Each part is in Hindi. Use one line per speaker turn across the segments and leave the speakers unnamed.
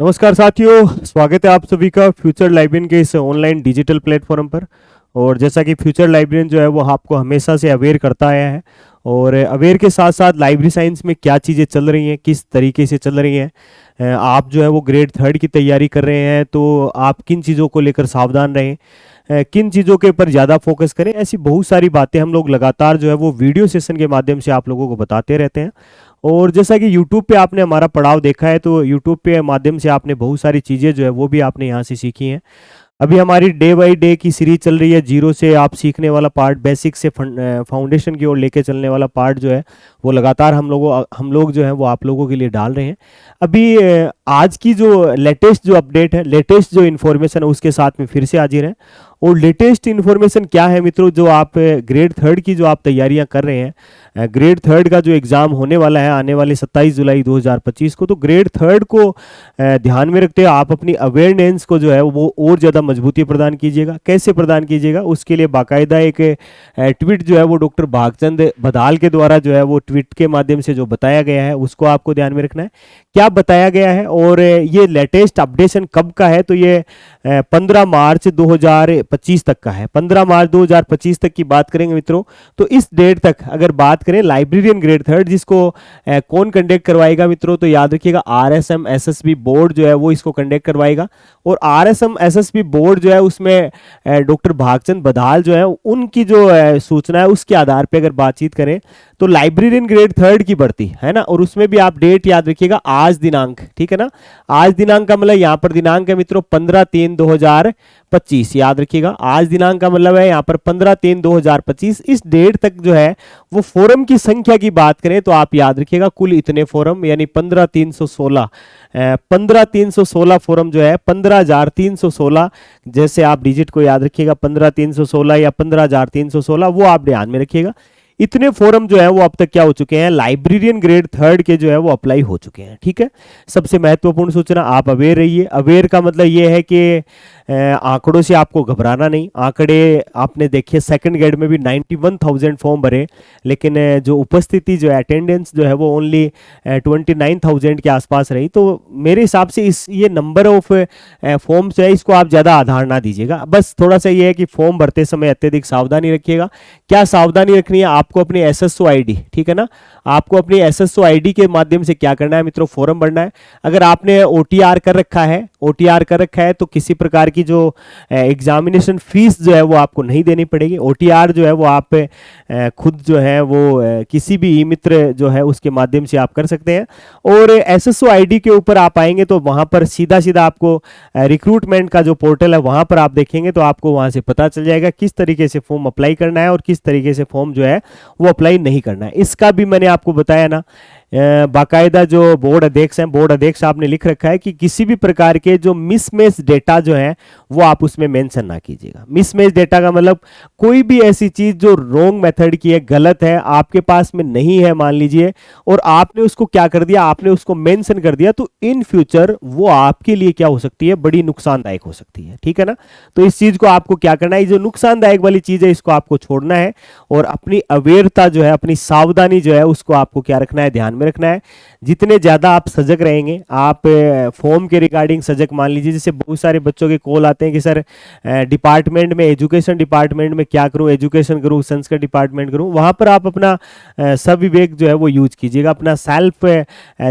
नमस्कार साथियों, स्वागत है आप सभी का फ्यूचर लाइब्रेरियन के इस ऑनलाइन डिजिटल प्लेटफॉर्म पर। और जैसा कि फ्यूचर लाइब्रेरियन जो है वो आपको हमेशा से अवेयर करता आया है, और अवेयर के साथ साथ लाइब्रेरी साइंस में क्या चीज़ें चल रही हैं, किस तरीके से चल रही हैं। आप जो है वो ग्रेड थर्ड की तैयारी कर रहे हैं तो आप किन चीज़ों को लेकर सावधान रहें, किन चीज़ों के ऊपर ज़्यादा फोकस करें। ऐसी बहुत सारी बातें हम लोग लगातार जो है वो वीडियो सेशन के माध्यम से आप लोगों को बताते रहते हैं। और जैसा कि YouTube पे आपने हमारा पड़ाव देखा है, तो YouTube पे माध्यम से आपने बहुत सारी चीज़ें जो है वो भी आपने यहाँ से सीखी हैं। अभी हमारी डे बाई डे की सीरीज चल रही है, जीरो से आप सीखने वाला पार्ट, बेसिक से फाउंडेशन की ओर लेके चलने वाला पार्ट जो है वो लगातार हम लोग जो है वो आप लोगों के लिए डाल रहे हैं। अभी आज की जो लेटेस्ट जो अपडेट है, लेटेस्ट जो इन्फॉर्मेशन है, उसके साथ में फिर से हाजिर है। और लेटेस्ट इन्फॉर्मेशन क्या है मित्रों, जो आप ग्रेड थर्ड की जो आप तैयारियां कर रहे हैं, ग्रेड थर्ड का जो एग्ज़ाम होने वाला है आने वाले 27 जुलाई 2025 को, तो ग्रेड थर्ड को ध्यान में रखते हुए आप अपनी अवेयरनेस को जो है वो और ज़्यादा मजबूती प्रदान कीजिएगा। कैसे प्रदान कीजिएगा, उसके लिए बाकायदा एक ट्वीट जो है वो डॉक्टर भागचंद बदाल के द्वारा जो है वो ट्वीट के माध्यम से जो बताया गया है उसको आपको ध्यान में रखना है। क्या बताया गया है और ये लेटेस्ट अपडेशन कब का है, तो ये 15 मार्च 2025 तक का है। 15 मार्च 2025 तक की बात करेंगे मित्रों, तो इस डेट तक अगर बात करें लाइब्रेरियन ग्रेड थर्ड, जिसको कौन कंडक्ट करवाएगा मित्रों, तो याद रखिएगा RSM SSB बोर्ड जो है वो इसको कंडक्ट करवाएगा। और RSM SSB बोर्ड जो है उसमें डॉक्टर भागचंद बदाल जो है उनकी जो सूचना है उसके आधार पर अगर बातचीत करें तो लाइब्रेरियन ग्रेड थर्ड की भर्ती है ना, और उसमें भी आप डेट याद रखिएगा, आज दिनांक, ठीक है ना। आज दिनांक का मतलब यहाँ पर दिनांक है मित्रों 15/3/2025, याद रखिएगा। आज दिनांक का मतलब है यहाँ पर 15/3/2025। इस डेट तक जो है वो फोरम की संख्या की बात करें तो आप याद रखिएगा कुल इतने फोरम, यानी 15,316 फोरम जो है 15,316, जैसे आप डिजिट को याद रखिएगा 15,316 या 15,316, वो आप ध्यान में रखिएगा। इतने फोरम जो है वो अब तक क्या हो चुके हैं, लाइब्रेरियन ग्रेड थर्ड के जो है वो अप्लाई हो चुके हैं, ठीक है। सबसे महत्वपूर्ण सूचना, आप अवेयर रहिए। अवेयर का मतलब ये है कि आंकड़ों से आपको घबराना नहीं। आंकड़े आपने देखिए सेकंड ग्रेड में भी 91,000 फॉर्म भरे, लेकिन जो उपस्थिति जो है, अटेंडेंस जो है वो ओनली 29,000 के आसपास रही। तो मेरे हिसाब से ये नंबर ऑफ फॉर्म्स है, इसको आप ज़्यादा आधार ना दीजिएगा। बस थोड़ा सा ये है कि फॉर्म भरते समय अत्यधिक सावधानी रखिएगा। क्या सावधानी रखनी है, आपको अपनी SSO ID, ठीक है ना, आपको अपनी SSO ID के माध्यम से क्या करना है मित्रों, फॉर्म भरना है। अगर आपने OTR कर रखा है, तो किसी प्रकार की जो एग्जामिनेशन फीस जो है वो आपको नहीं देनी पड़ेगी। OTR जो है वो आप खुद जो है वो किसी भी ई मित्र जो है उसके माध्यम से आप कर सकते हैं। और SSO ID के ऊपर आप आएंगे तो वहां पर सीधा सीधा आपको रिक्रूटमेंट का जो पोर्टल है वहां पर आप देखेंगे तो आपको वहां से पता चल जाएगा किस तरीके से फॉर्म अप्लाई करना है और किस तरीके से फॉर्म जो है वो अप्लाई नहीं करना है। इसका भी मैंने आपको बताया ना, बाकायदा जो बोर्ड अध्यक्ष हैं, बोर्ड अध्यक्ष आपने लिख रखा है कि किसी भी प्रकार के जो मिसमैच डेटा जो है वो आप उसमें मेंशन ना कीजिएगा। मिसमैच डेटा का मतलब कोई भी ऐसी चीज जो रॉन्ग मेथड की है, गलत है, आपके पास में नहीं है मान लीजिए, और आपने उसको क्या कर दिया, आपने उसको मेंशन कर दिया, तो इन फ्यूचर वो आपके लिए क्या हो सकती है, बड़ी नुकसानदायक हो सकती है, ठीक है ना। तो इस चीज को आपको क्या करना है, जो नुकसानदायक वाली चीज है इसको आपको छोड़ना है, और अपनी अवेयरता जो है, अपनी सावधानी जो है उसको आपको क्या रखना है, ध्यान में रखना है। जितने ज्यादा आप सजग रहेंगे, आप फॉर्म के रिगार्डिंग सजग, मान लीजिए जैसे बहुत सारे बच्चों के कॉल आते हैं कि सर डिपार्टमेंट में, एजुकेशन डिपार्टमेंट में क्या करूं, एजुकेशन करूं, संस्कृत डिपार्टमेंट करूं, वहां पर आप अपना सविवेक जो है वो यूज कीजिएगा। अपना सेल्फ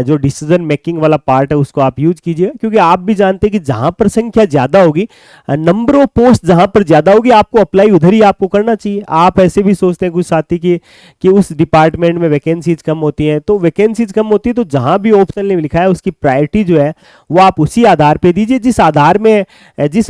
जो डिसीजन मेकिंग वाला पार्ट है उसको आप यूज कीजिएगा, क्योंकि आप भी जानते हैं कि जहां पर संख्या ज्यादा होगी, नंबर ऑफ पोस्ट जहां पर ज्यादा होगी, आपको अप्लाई उधर ही आपको करना चाहिए। आप ऐसे भी सोचते हैं कुछ साथी कि उस डिपार्टमेंट में वैकेंसीज कम होती हैं, तो वैकेंसीज कम होती है तो जहां भी ऑप्शन में लिखा है उसकी प्रायोरिटी जो है वो आप उसी आधार पे दीजिए, जिस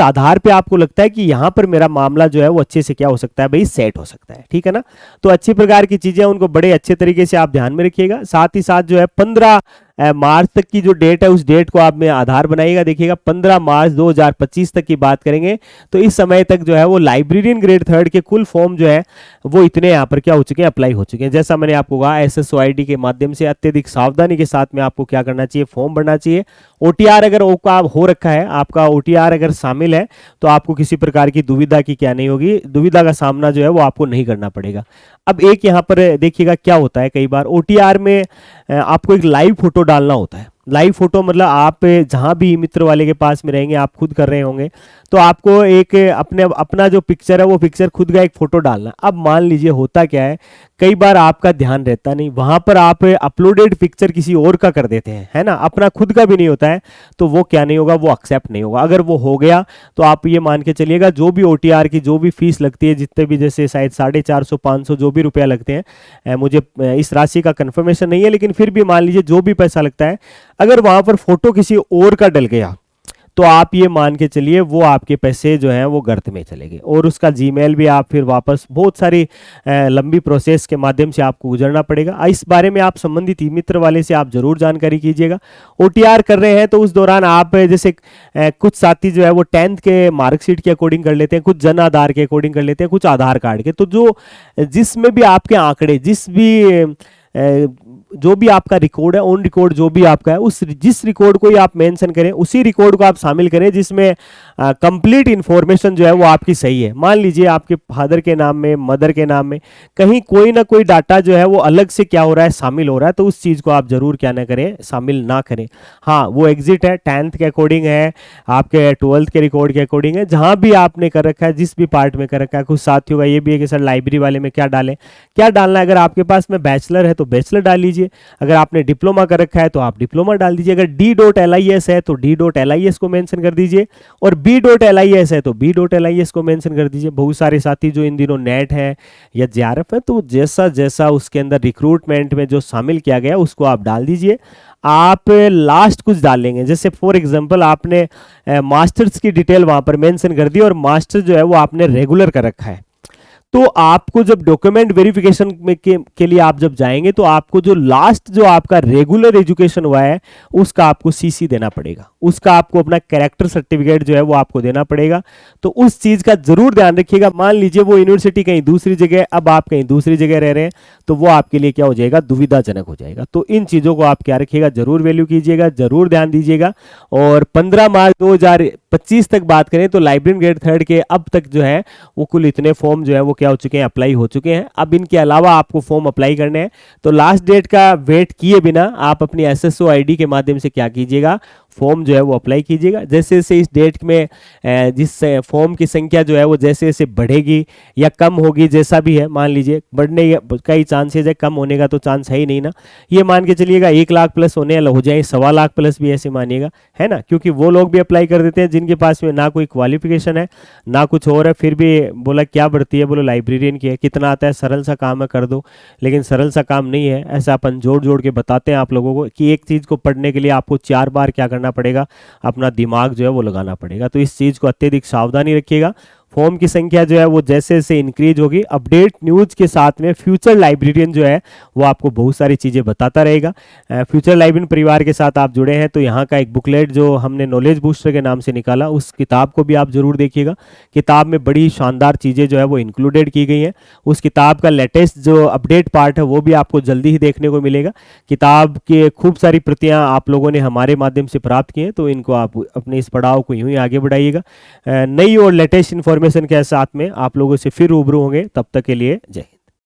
आधार पे आपको लगता है कि यहां पर मेरा मामला जो है वो अच्छे से क्या हो सकता है भाई, सेट हो सकता है, ठीक है ना। तो अच्छी प्रकार की चीजें उनको बड़े अच्छे तरीके से आप ध्यान में रखिएगा। साथ ही साथ जो है 15 मार्च तक की जो डेट है उस डेट को आप में आधार बनाइएगा। देखिएगा 15 मार्च 2025 तक की बात करेंगे तो इस समय तक जो है वो लाइब्रेरियन ग्रेड थर्ड के कुल फॉर्म जो है वो इतने यहाँ पर क्या हो चुके हैं, अप्लाई हो चुके हैं। जैसा मैंने आपको कहा, SSO ID के माध्यम से अत्यधिक सावधानी के साथ में आपको क्या करना चाहिए, फॉर्म भरना चाहिए। OTR अगर हो रखा है, आपका OTR अगर शामिल है तो आपको किसी प्रकार की दुविधा की क्या नहीं होगी, दुविधा का सामना जो है वो आपको नहीं करना पड़ेगा। अब एक यहाँ पर देखिएगा क्या होता है, कई बार OTR में आपको एक लाइव फोटो डालना होता है। लाइव फोटो मतलब आप जहाँ भी मित्र वाले के पास में रहेंगे, आप खुद कर रहे होंगे, तो आपको एक अपना जो पिक्चर है वो पिक्चर खुद का एक फोटो डालना। अब मान लीजिए होता क्या है, कई बार आपका ध्यान रहता नहीं, वहां पर आप अपलोडेड पिक्चर किसी और का कर देते हैं, है ना, अपना खुद का भी नहीं होता है, तो वो क्या नहीं होगा, वो एक्सेप्ट नहीं होगा। अगर वो हो गया तो आप ये मान के चलिएगा जो भी OTR की जो भी फीस लगती है, जितने भी जैसे शायद 450 500 जो भी रुपया लगते हैं, मुझे इस राशि का कंफर्मेशन नहीं है, लेकिन फिर भी मान लीजिए जो भी पैसा लगता है, अगर वहां पर फोटो किसी और का डल गया तो आप ये मान के चलिए वो आपके पैसे जो हैं वो गर्त में चले गए, और उसका जीमेल भी आप फिर वापस बहुत सारी लंबी प्रोसेस के माध्यम से आपको गुजरना पड़ेगा। इस बारे में आप संबंधित मित्र वाले से आप जरूर जानकारी कीजिएगा। OTR कर रहे हैं तो उस दौरान आप जैसे कुछ साथी जो है वो 10th के मार्कशीट के अकॉर्डिंग कर लेते हैं, कुछ जन आधार के अकॉर्डिंग कर लेते हैं, कुछ आधार कार्ड के, तो जो जिसमें भी आपके आंकड़े जो भी आपका रिकॉर्ड है, ऑन रिकॉर्ड जो भी आपका है, उस जिस रिकॉर्ड को ही आप मेंशन करें, उसी रिकॉर्ड को आप शामिल करें जिसमें कंप्लीट इंफॉर्मेशन जो है वो आपकी सही है। मान लीजिए आपके फादर के नाम में, मदर के नाम में कहीं कोई ना कोई डाटा जो है वो अलग से क्या हो रहा है, शामिल हो रहा है, तो उस चीज़ को आप जरूर क्या ना करें, शामिल ना करें। हाँ, वो एग्जिट है, 10th के अकॉर्डिंग है, आपके 12th के रिकॉर्ड के अकॉर्डिंग है, जहाँ भी आपने कर रखा है, जिस भी पार्ट में कर रखा है। कुछ साथियों का ये भी है कि सर लाइब्रेरी वाले में क्या डालें, क्या डालना है। अगर आपके पास में बैचलर है तो बैचलर डाल लीजिए, अगर आपने डिप्लोमा कर रखा है तो आप डिप्लोमा डाल दीजिए, अगर D.LIS है तो D.LIS को मेंशन कर दीजिए, और B.LIS है तो B.LIS को मेंशन कर दीजिए। बहुत सारे साथी जो इन दिनों नेट है या JRF है, तो जैसा जैसा उसके अंदर रिक्रूटमेंट में जो शामिल किया गया उसको आप डाल दीजिए। आप लास्ट कुछ डाल लेंगे, जैसे फॉर एग्जांपल आपने मास्टर्स की डिटेल वहां पर मेंशन कर दी और मास्टर जो है वो आपने रेगुलर कर रखा है, तो आपको जब डॉक्यूमेंट वेरिफिकेशन में के लिए आप जब जाएंगे तो आपको जो लास्ट जो आपका रेगुलर एजुकेशन हुआ है उसका आपको CC देना पड़ेगा, उसका आपको अपना कैरेक्टर सर्टिफिकेट जो है वो आपको देना पड़ेगा। तो उस चीज़ का जरूर ध्यान रखिएगा। मान लीजिए वो यूनिवर्सिटी कहीं दूसरी जगह, अब आप कहीं दूसरी जगह रह रहे हैं, तो वो आपके लिए क्या हो जाएगा, दुविधाजनक हो जाएगा। तो इन चीज़ों को आप क्या रखिएगा, जरूर वैल्यू कीजिएगा, जरूर ध्यान दीजिएगा। और 15 मार्च 2025 तक बात करें तो लाइब्रेरियन ग्रेड 3 के अब तक जो है वो कुल इतने फॉर्म जो है वो क्या हो चुके हैं, अप्लाई हो चुके हैं। अब इनके अलावा आपको फॉर्म अप्लाई करने हैं, तो लास्ट डेट का वेट किए बिना आप अपनी SSO ID के माध्यम से क्या कीजिएगा, फॉर्म जो है वो अप्लाई कीजिएगा। जैसे जैसे इस डेट में जिस फॉर्म की संख्या जो है वो जैसे जैसे बढ़ेगी या कम होगी, जैसा भी है, मान लीजिए बढ़ने का ही चांसेस है, कम होने का तो चांस है ही नहीं ना। ये मान के चलिएगा 1 लाख प्लस होने हो जाए, 1.25 लाख प्लस भी ऐसे मानिएगा, है ना, क्योंकि वो लोग भी अप्लाई कर देते हैं जिनके पास में ना कोई क्वालिफिकेशन है ना कुछ और है, फिर भी बोला क्या बढ़ती है, बोलो लाइब्रेरियन की है, कितना आता है, सरल सा काम है, कर दो। लेकिन सरल सा काम नहीं है, ऐसा अपन जोड़ जोड़ के बताते हैं आप लोगों को कि एक चीज़ को पढ़ने के लिए आपको 4 बार क्या करना पड़ेगा, अपना दिमाग जो है वो लगाना पड़ेगा। तो इस चीज़ को अत्यधिक सावधानी रखिएगा। फॉर्म की संख्या जो है वो जैसे जैसे इंक्रीज होगी, अपडेट न्यूज के साथ में फ्यूचर लाइब्रेरियन जो है वो आपको बहुत सारी चीज़ें बताता रहेगा। फ्यूचर लाइब्रेरियन परिवार के साथ आप जुड़े हैं तो यहाँ का एक बुकलेट जो हमने नॉलेज बूस्टर के नाम से निकाला, उस किताब को भी आप जरूर देखिएगा। किताब में बड़ी शानदार चीज़ें जो है वो इंक्लूडेड की गई हैं। उस किताब का लेटेस्ट जो अपडेट पार्ट है वो भी आपको जल्दी ही देखने को मिलेगा। किताब की खूब सारी प्रतियाँ आप लोगों ने हमारे माध्यम से प्राप्त की हैं, तो इनको आप अपने इस पड़ाव को यूँ ही आगे बढ़ाइएगा। नई और लेटेस्ट इन्फॉर्मेशन के साथ में आप लोगों से फिर रूबरू होंगे, तब तक के लिए जय हिंद।